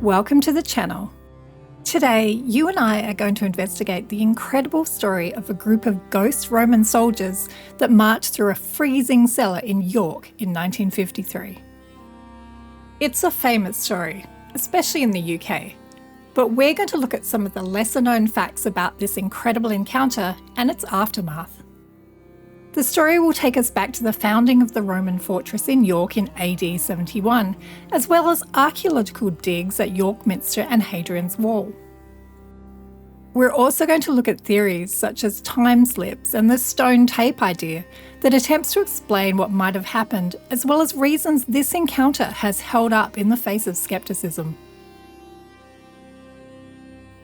Welcome to the channel. Today, you and I are going to investigate the incredible story of a group of ghost Roman soldiers that marched through a freezing cellar in York in 1953. It's a famous story, especially in the UK, but we're going to look at some of the lesser known facts about this incredible encounter and its aftermath. The story will take us back to the founding of the Roman fortress in York in AD 71, as well as archaeological digs at York Minster and Hadrian's Wall. We're also going to look at theories such as time slips and the stone tape idea that attempts to explain what might have happened, as well as reasons this encounter has held up in the face of skepticism.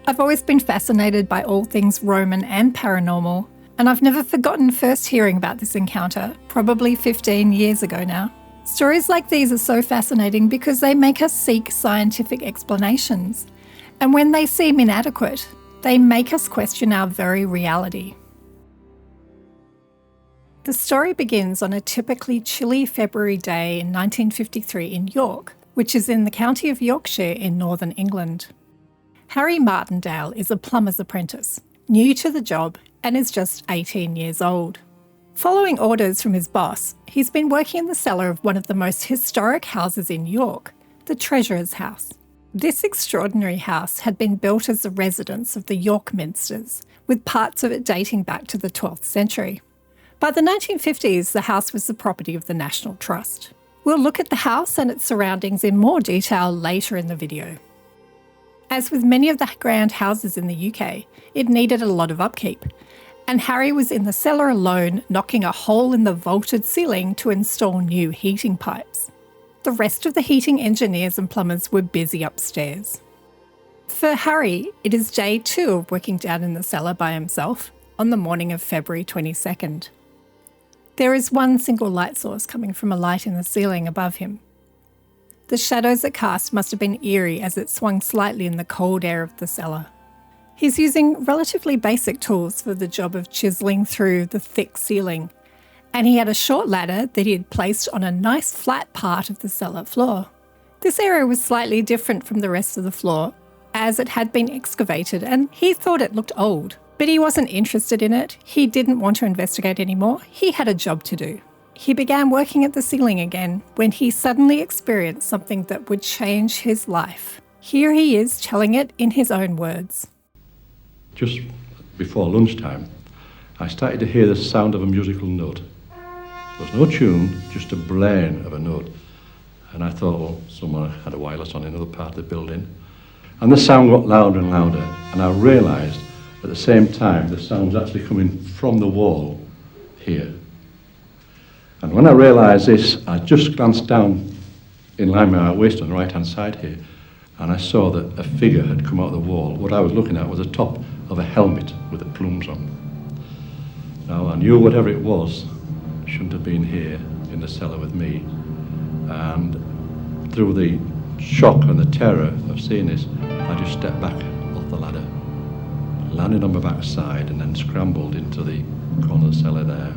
I've always been fascinated by all things Roman and paranormal, and I've never forgotten first hearing about this encounter, probably 15 years ago now. Stories like these are so fascinating because they make us seek scientific explanations, and when they seem inadequate, they make us question our very reality. The story begins on a typically chilly February day in 1953 in York, which is in the county of Yorkshire in northern England. Harry Martindale is a plumber's apprentice, new to the job, and is just 18 years old. Following orders from his boss, he's been working in the cellar of one of the most historic houses in York, the Treasurer's House. This extraordinary house had been built as the residence of the York Minsters, with parts of it dating back to the 12th century. By the 1950s, the house was the property of the National Trust. We'll look at the house and its surroundings in more detail later in the video. As with many of the grand houses in the UK, it needed a lot of upkeep, and Harry was in the cellar alone, knocking a hole in the vaulted ceiling to install new heating pipes. The rest of the heating engineers and plumbers were busy upstairs. For Harry, it is day 2 of working down in the cellar by himself on the morning of February 22nd. There is one single light source coming from a light in the ceiling above him. The shadows it cast must have been eerie as it swung slightly in the cold air of the cellar. He's using relatively basic tools for the job of chiselling through the thick ceiling, and he had a short ladder that he had placed on a nice flat part of the cellar floor. This area was slightly different from the rest of the floor, as it had been excavated and he thought it looked old. But he wasn't interested in it, he didn't want to investigate anymore, he had a job to do. He began working at the ceiling again when he suddenly experienced something that would change his life. Here he is telling it in his own words. Just before lunchtime, I started to hear the sound of a musical note. There was no tune, just a blaring of a note. And I thought, well, someone had a wireless on in another part of the building. And the sound got louder and louder, and I realised at the same time the sound was actually coming from the wall here. And when I realised this, I just glanced down in line with my waist on the right-hand side here, and I saw that a figure had come out of the wall. What I was looking at was the top of a helmet with the plumes on. Now, I knew whatever it was shouldn't have been here in the cellar with me, and through the shock and the terror of seeing this, I just stepped back off the ladder, landed on my backside, and then scrambled into the corner of the cellar there.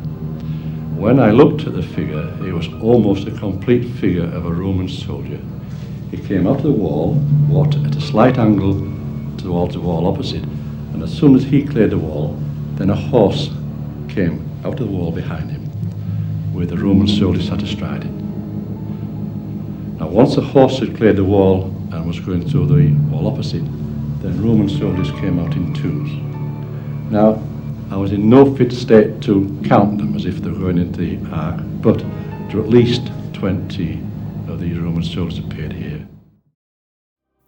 When I looked at the figure, it was almost a complete figure of a Roman soldier. He came out of the wall, walked at a slight angle towards the wall opposite, and as soon as he cleared the wall, then a horse came out of the wall behind him, with a Roman soldier sat astride it. Now, once the horse had cleared the wall and was going through the wall opposite, then Roman soldiers came out in twos. Now, I was in no fit state to count them as if they were going into the ark, but there were at least 20 of these Roman soldiers appeared here.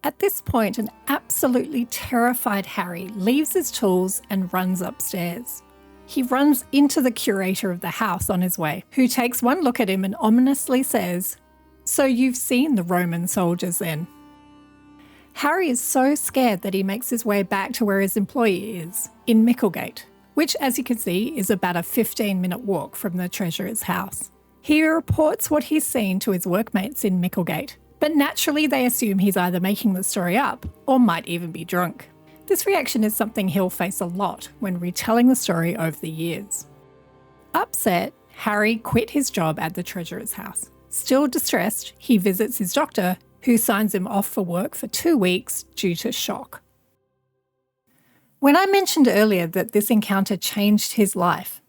At this point, an absolutely terrified Harry leaves his tools and runs upstairs. He runs into the curator of the house on his way, who takes one look at him and ominously says, "So you've seen the Roman soldiers then?" Harry is so scared that he makes his way back to where his employee is, in Micklegate, which, as you can see, is about a 15-minute walk from the Treasurer's house. He reports what he's seen to his workmates in Micklegate, but naturally they assume he's either making the story up or might even be drunk. This reaction is something he'll face a lot when retelling the story over the years. Upset, Harry quit his job at the Treasurer's house. Still distressed, he visits his doctor, who signs him off for work for 2 weeks due to shock. When I mentioned earlier that this encounter changed his life,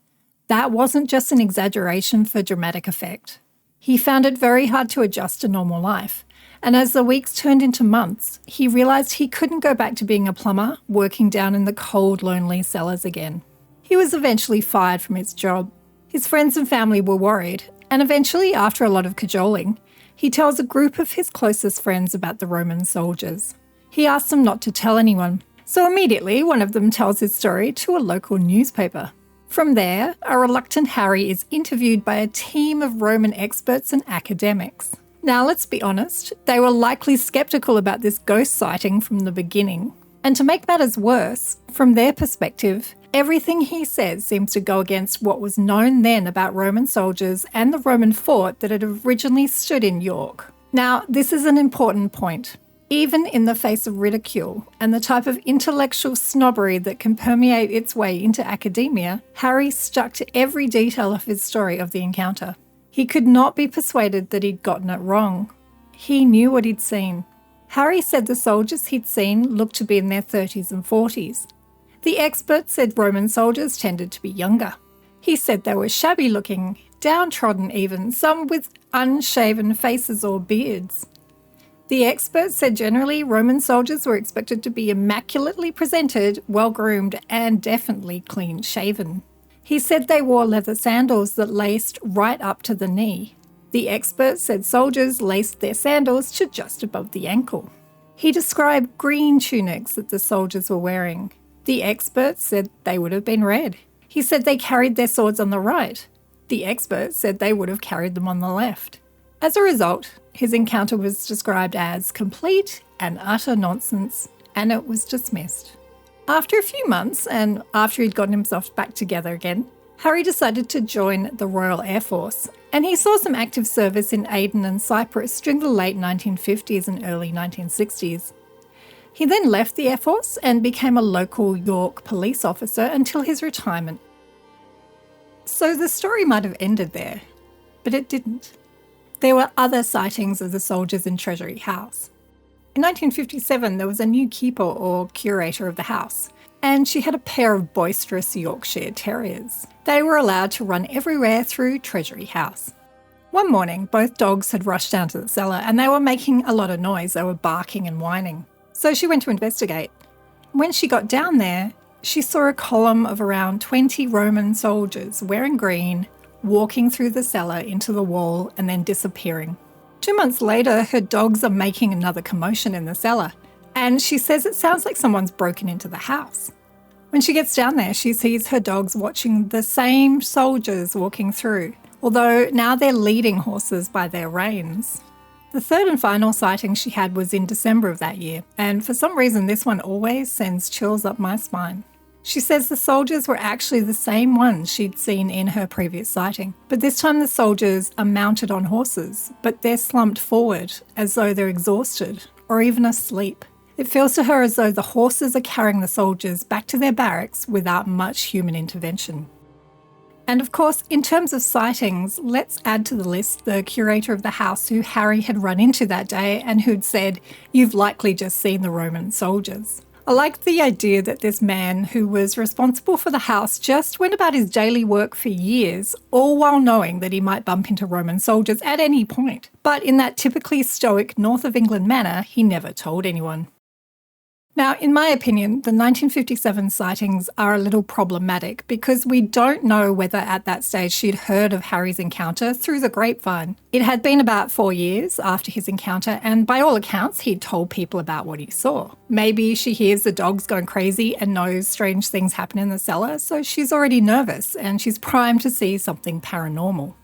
that wasn't just an exaggeration for dramatic effect. He found it very hard to adjust to normal life, and as the weeks turned into months, he realised he couldn't go back to being a plumber, working down in the cold, lonely cellars again. He was eventually fired from his job. His friends and family were worried, and eventually, after a lot of cajoling, he tells a group of his closest friends about the Roman soldiers. He asks them not to tell anyone, so immediately one of them tells his story to a local newspaper. From there, a reluctant Harry is interviewed by a team of Roman experts and academics. Now, let's be honest, they were likely sceptical about this ghost sighting from the beginning. And to make matters worse, from their perspective, everything he says seems to go against what was known then about Roman soldiers and the Roman fort that had originally stood in York. Now, this is an important point. Even in the face of ridicule and the type of intellectual snobbery that can permeate its way into academia, Harry stuck to every detail of his story of the encounter. He could not be persuaded that he'd gotten it wrong. He knew what he'd seen. Harry said the soldiers he'd seen looked to be in their 30s and 40s. The experts said Roman soldiers tended to be younger. He said they were shabby looking, downtrodden even, some with unshaven faces or beards. The experts said generally Roman soldiers were expected to be immaculately presented, well-groomed and definitely clean-shaven. He said they wore leather sandals that laced right up to the knee. The experts said soldiers laced their sandals to just above the ankle. He described green tunics that the soldiers were wearing. The experts said they would have been red. He said they carried their swords on the right. The experts said they would have carried them on the left. As a result, his encounter was described as complete and utter nonsense, and it was dismissed. After a few months, and after he'd gotten himself back together again, Harry decided to join the Royal Air Force, and he saw some active service in Aden and Cyprus during the late 1950s and early 1960s. He then left the Air Force and became a local York police officer until his retirement. So the story might have ended there, but it didn't. There were other sightings of the soldiers in Treasury House. In 1957, there was a new keeper or curator of the house, and she had a pair of boisterous Yorkshire Terriers. They were allowed to run everywhere through Treasury House. One morning, both dogs had rushed down to the cellar and they were making a lot of noise. They were barking and whining. So she went to investigate. When she got down there, she saw a column of around 20 Roman soldiers wearing green, walking through the cellar into the wall and then disappearing. 2 months later, her dogs are making another commotion in the cellar, and she says it sounds like someone's broken into the house. When she gets down there, she sees her dogs watching the same soldiers walking through, although now they're leading horses by their reins. The third and final sighting she had was in December of that year, and for some reason this one always sends chills up my spine. She says the soldiers were actually the same ones she'd seen in her previous sighting, but this time the soldiers are mounted on horses, but they're slumped forward as though they're exhausted or even asleep. It feels to her as though the horses are carrying the soldiers back to their barracks without much human intervention. And of course, in terms of sightings, let's add to the list the curator of the house who Harry had run into that day and who'd said, "You've likely just seen the Roman soldiers." I like the idea that this man who was responsible for the house just went about his daily work for years, all while knowing that he might bump into Roman soldiers at any point. But in that typically stoic north of England manner, he never told anyone. Now, in my opinion, the 1957 sightings are a little problematic because we don't know whether at that stage she'd heard of Harry's encounter through the grapevine. It had been about 4 years after his encounter, and by all accounts, he'd told people about what he saw. Maybe she hears the dogs going crazy and knows strange things happen in the cellar, so she's already nervous and she's primed to see something paranormal.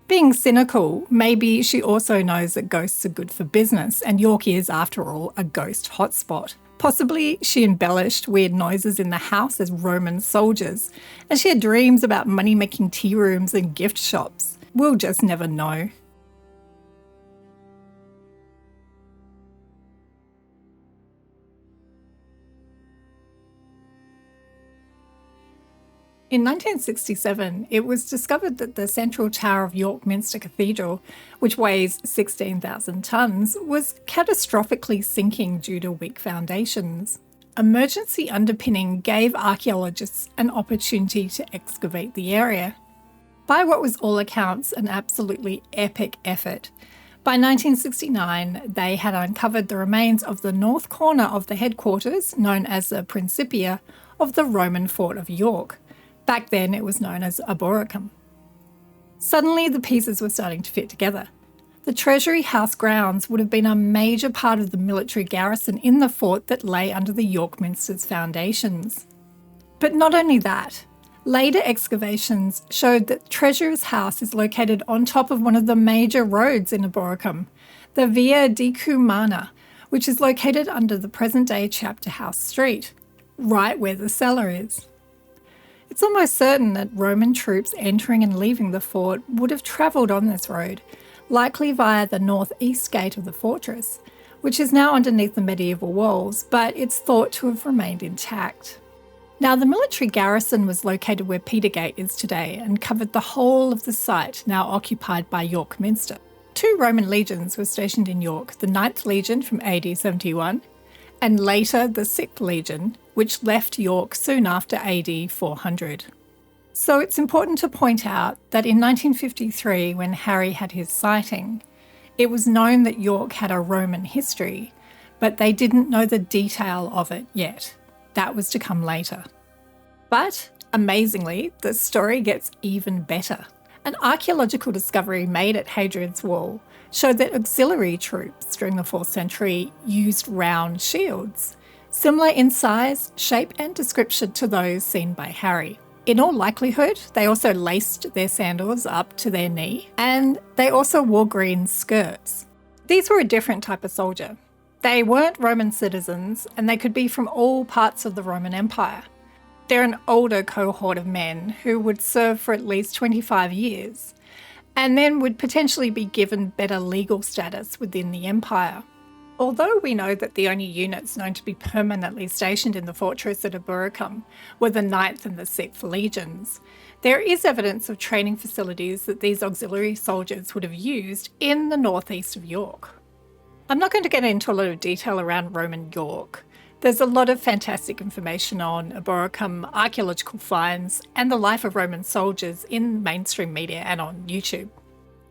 Being cynical, maybe she also knows that ghosts are good for business, and York is, after all, a ghost hotspot. Possibly she embellished weird noises in the house as Roman soldiers, and she had dreams about money-making tea rooms and gift shops. We'll just never know. In 1967, it was discovered that the central tower of York Minster Cathedral, which weighs 16,000 tonnes, was catastrophically sinking due to weak foundations. Emergency underpinning gave archaeologists an opportunity to excavate the area. By what was all accounts an absolutely epic effort, by 1969 they had uncovered the remains of the north corner of the headquarters, known as the Principia, of the Roman fort of York. Back then it was known as Arboricum. Suddenly the pieces were starting to fit together. The Treasury House grounds would have been a major part of the military garrison in the fort that lay under the York Minster's foundations. But not only that, later excavations showed that Treasurer's House is located on top of one of the major roads in Arboricum, the Via Decumana, which is located under the present-day Chapter House Street, right where the cellar is. It's almost certain that Roman troops entering and leaving the fort would have travelled on this road, likely via the northeast gate of the fortress, which is now underneath the medieval walls, but it's thought to have remained intact. Now, the military garrison was located where Petergate is today and covered the whole of the site now occupied by York Minster. 2 Roman legions were stationed in York, the 9th Legion from AD 71, and later the 6th Legion, which left York soon after AD 400. So it's important to point out that in 1953, when Harry had his sighting, it was known that York had a Roman history, but they didn't know the detail of it yet. That was to come later. But, amazingly, the story gets even better. An archaeological discovery made at Hadrian's Wall showed that auxiliary troops during the 4th century used round shields, similar in size, shape and description to those seen by Harry. In all likelihood, they also laced their sandals up to their knee, and they also wore green skirts. These were a different type of soldier. They weren't Roman citizens, and they could be from all parts of the Roman Empire. They're an older cohort of men who would serve for at least 25 years, and then would potentially be given better legal status within the empire. Although we know that the only units known to be permanently stationed in the fortress at Arboricum were the 9th and the 6th Legions, there is evidence of training facilities that these auxiliary soldiers would have used in the northeast of York. I'm not going to get into a lot of detail around Roman York. There's a lot of fantastic information on Arboricum, archaeological finds, and the life of Roman soldiers in mainstream media and on YouTube.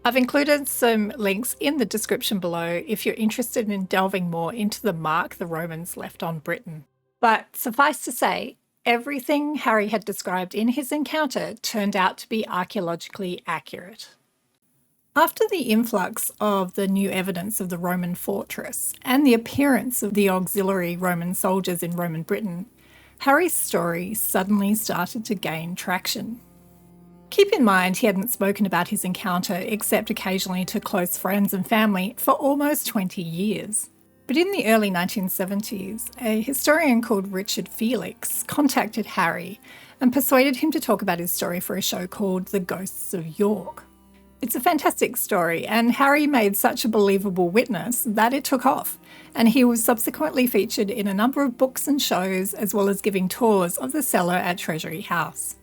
I've included some links in the description below if you're interested in delving more into the mark the Romans left on Britain. But suffice to say, everything Harry had described in his encounter turned out to be archaeologically accurate. After the influx of the new evidence of the Roman fortress and the appearance of the auxiliary Roman soldiers in Roman Britain, Harry's story suddenly started to gain traction. Keep in mind he hadn't spoken about his encounter except occasionally to close friends and family for almost 20 years. But in the early 1970s, a historian called Richard Felix contacted Harry and persuaded him to talk about his story for a show called The Ghosts of York. It's a fantastic story, and Harry made such a believable witness that it took off, and he was subsequently featured in a number of books and shows, as well as giving tours of the cellar at Treasury House.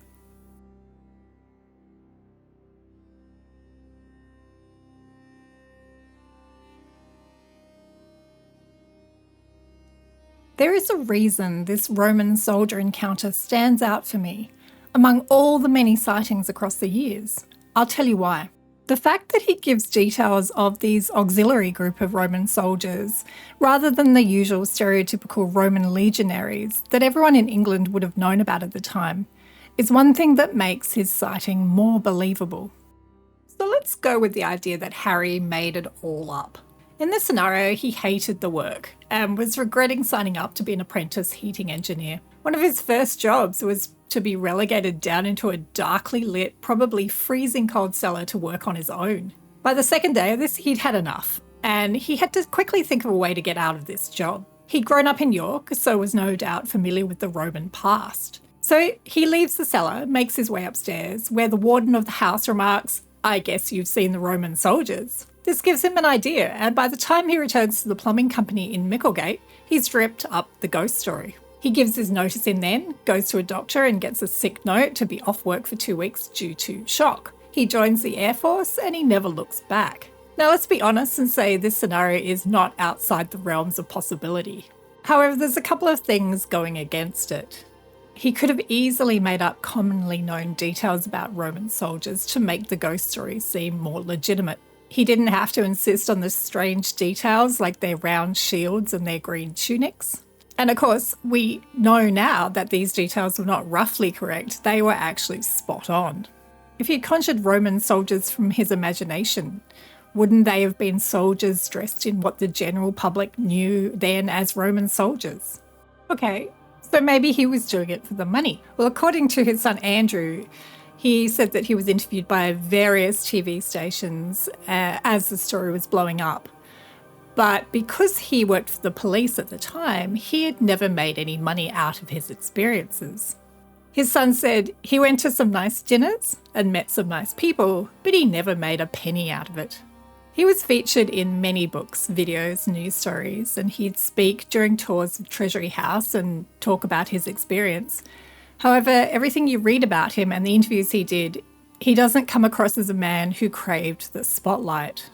There is a reason this Roman soldier encounter stands out for me among all the many sightings across the years. I'll tell you why. The fact that he gives details of these auxiliary group of Roman soldiers, rather than the usual stereotypical Roman legionaries that everyone in England would have known about at the time, is one thing that makes his sighting more believable. So let's go with the idea that Harry made it all up. In this scenario, he hated the work and was regretting signing up to be an apprentice heating engineer. One of his first jobs was to be relegated down into a darkly lit, probably freezing cold cellar to work on his own. By the second day of this, he'd had enough, and he had to quickly think of a way to get out of this job. He'd grown up in York, so was no doubt familiar with the Roman past. So he leaves the cellar, makes his way upstairs, where the warden of the house remarks, "I guess you've seen the Roman soldiers." This gives him an idea, and by the time he returns to the plumbing company in Micklegate, he's dripped up the ghost story. He gives his notice in then, goes to a doctor and gets a sick note to be off work for 2 weeks due to shock. He joins the Air Force and he never looks back. Now let's be honest and say this scenario is not outside the realms of possibility. However, there's a couple of things going against it. He could have easily made up commonly known details about Roman soldiers to make the ghost story seem more legitimate. He didn't have to insist on the strange details like their round shields and their green tunics. And of course, we know now that these details were not roughly correct, they were actually spot on. If he'd conjured Roman soldiers from his imagination, wouldn't they have been soldiers dressed in what the general public knew then as Roman soldiers? Okay, so maybe he was doing it for the money. Well, according to his son Andrew, he said that he was interviewed by various TV stations as the story was blowing up. But because he worked for the police at the time, he had never made any money out of his experiences. His son said he went to some nice dinners and met some nice people, but he never made a penny out of it. He was featured in many books, videos, news stories, and he'd speak during tours of Treasury House and talk about his experience. However, everything you read about him and the interviews he did, he doesn't come across as a man who craved the spotlight.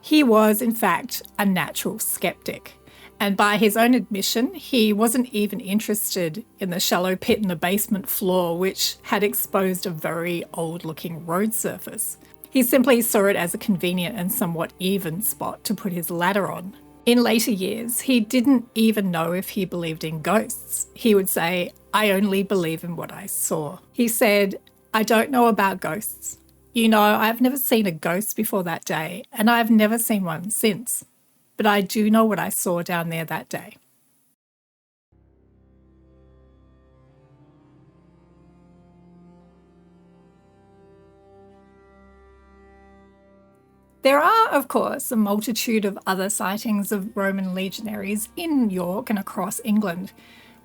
He was, in fact, a natural skeptic. And by his own admission, he wasn't even interested in the shallow pit in the basement floor, which had exposed a very old-looking road surface. He simply saw it as a convenient and somewhat even spot to put his ladder on. In later years, he didn't even know if he believed in ghosts. He would say, "I only believe in what I saw." He said, "I don't know about ghosts. You know, I've never seen a ghost before that day, and I've never seen one since. But I do know what I saw down there that day." There are, of course, a multitude of other sightings of Roman legionaries in York and across England,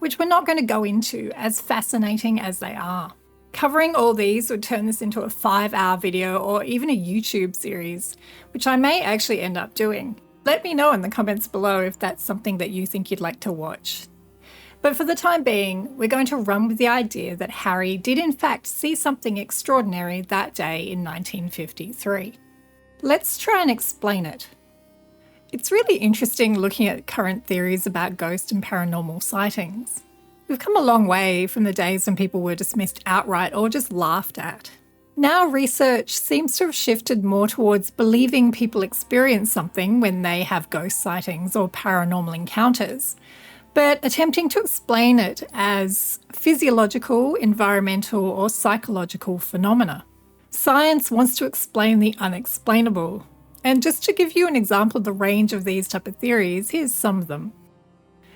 which we're not going to go into, as fascinating as they are. Covering all these would turn this into a 5-hour video or even a YouTube series, which I may actually end up doing. Let me know in the comments below if that's something that you think you'd like to watch. But for the time being, we're going to run with the idea that Harry did in fact see something extraordinary that day in 1953. Let's try and explain it. It's really interesting looking at current theories about ghost and paranormal sightings. We've come a long way from the days when people were dismissed outright or just laughed at. Now research seems to have shifted more towards believing people experience something when they have ghost sightings or paranormal encounters, but attempting to explain it as physiological, environmental, or psychological phenomena. Science wants to explain the unexplainable. And just to give you an example of the range of these type of theories, here's some of them.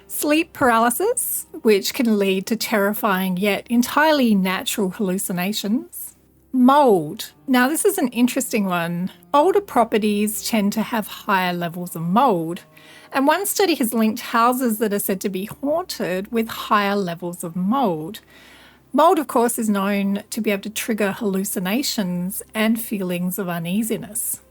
Sleep paralysis, which can lead to terrifying yet entirely natural hallucinations. Mould. Now this is an interesting one. Older properties tend to have higher levels of mould, and one study has linked houses that are said to be haunted with higher levels of mould. Mould, of course, is known to be able to trigger hallucinations and feelings of uneasiness.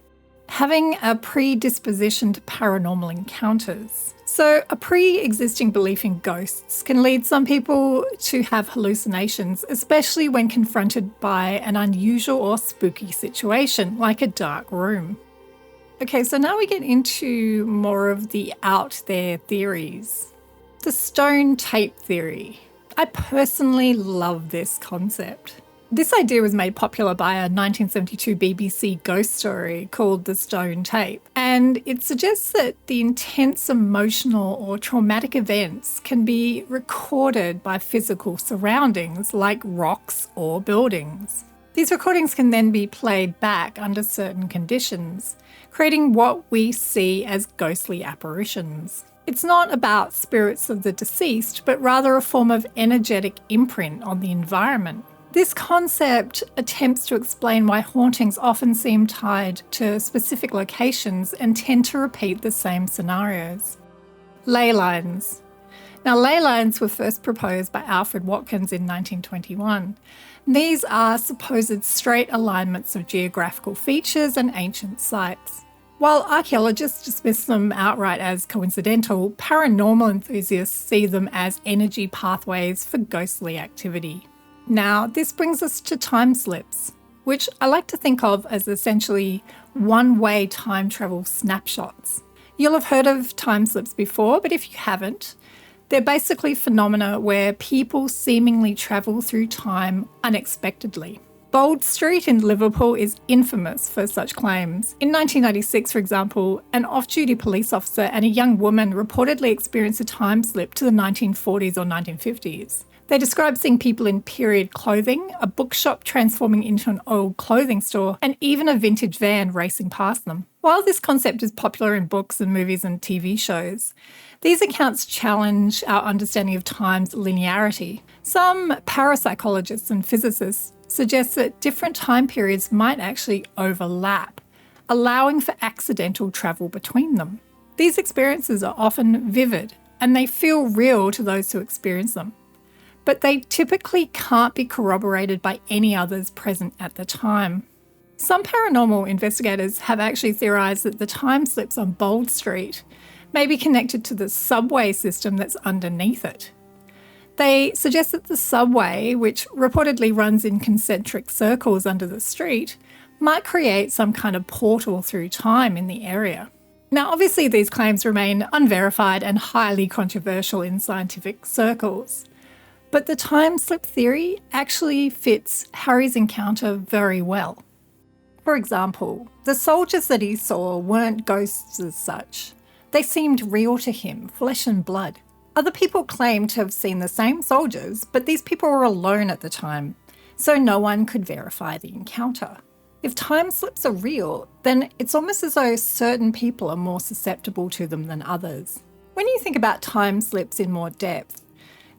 Having a predisposition to paranormal encounters. So a pre-existing belief in ghosts can lead some people to have hallucinations, especially when confronted by an unusual or spooky situation, like a dark room. Okay, so now we get into more of the out there theories. The stone tape theory. I personally love this concept. This idea was made popular by a 1972 BBC ghost story called The Stone Tape, and it suggests that the intense emotional or traumatic events can be recorded by physical surroundings like rocks or buildings. These recordings can then be played back under certain conditions, creating what we see as ghostly apparitions. It's not about spirits of the deceased, but rather a form of energetic imprint on the environment. This concept attempts to explain why hauntings often seem tied to specific locations and tend to repeat the same scenarios. Ley lines. Now, ley lines were first proposed by Alfred Watkins in 1921. These are supposed straight alignments of geographical features and ancient sites. While archaeologists dismiss them outright as coincidental, paranormal enthusiasts see them as energy pathways for ghostly activity. Now, this brings us to time slips, which I like to think of as essentially one-way time travel snapshots. You'll have heard of time slips before, but if you haven't, they're basically phenomena where people seemingly travel through time unexpectedly. Bold Street in Liverpool is infamous for such claims. In 1996, for example, an off-duty police officer and a young woman reportedly experienced a time slip to the 1940s or 1950s. They described seeing people in period clothing, a bookshop transforming into an old clothing store, and even a vintage van racing past them. While this concept is popular in books and movies and TV shows, these accounts challenge our understanding of time's linearity. Some parapsychologists and physicists suggest that different time periods might actually overlap, allowing for accidental travel between them. These experiences are often vivid, and they feel real to those who experience them, but they typically can't be corroborated by any others present at the time. Some paranormal investigators have actually theorised that the time slips on Bold Street may be connected to the subway system that's underneath it. They suggest that the subway, which reportedly runs in concentric circles under the street, might create some kind of portal through time in the area. Now, obviously, these claims remain unverified and highly controversial in scientific circles, but the time slip theory actually fits Harry's encounter very well. For example, the soldiers that he saw weren't ghosts as such. They seemed real to him, flesh and blood. Other people claim to have seen the same soldiers, but these people were alone at the time, so no one could verify the encounter. If time slips are real, then it's almost as though certain people are more susceptible to them than others. When you think about time slips in more depth,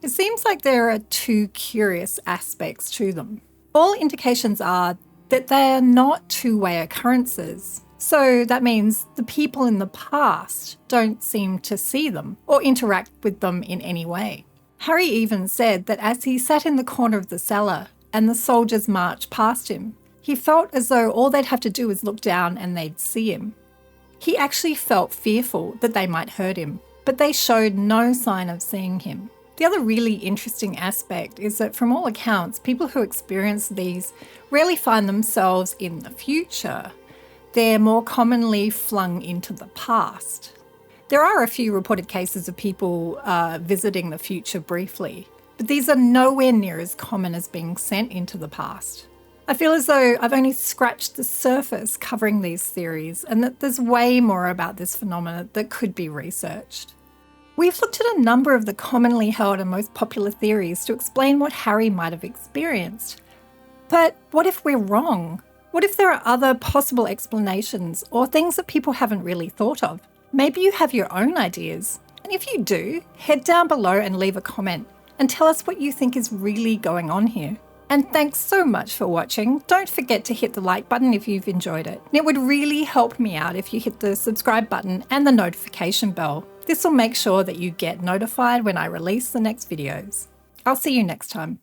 it seems like there are two curious aspects to them. All indications are that they are not two-way occurrences. So that means the people in the past don't seem to see them or interact with them in any way. Harry even said that as he sat in the corner of the cellar and the soldiers marched past him, he felt as though all they'd have to do was look down and they'd see him. He actually felt fearful that they might hurt him, but they showed no sign of seeing him. The other really interesting aspect is that from all accounts, people who experience these rarely find themselves in the future. They're more commonly flung into the past. There are a few reported cases of people visiting the future briefly, but these are nowhere near as common as being sent into the past. I feel as though I've only scratched the surface covering these theories, and that there's way more about this phenomenon that could be researched. We've looked at a number of the commonly held and most popular theories to explain what Harry might have experienced. But what if we're wrong? What if there are other possible explanations or things that people haven't really thought of? Maybe you have your own ideas. And if you do, head down below and leave a comment and tell us what you think is really going on here. And thanks so much for watching. Don't forget to hit the like button if you've enjoyed it. It would really help me out if you hit the subscribe button and the notification bell. This will make sure that you get notified when I release the next videos. I'll see you next time.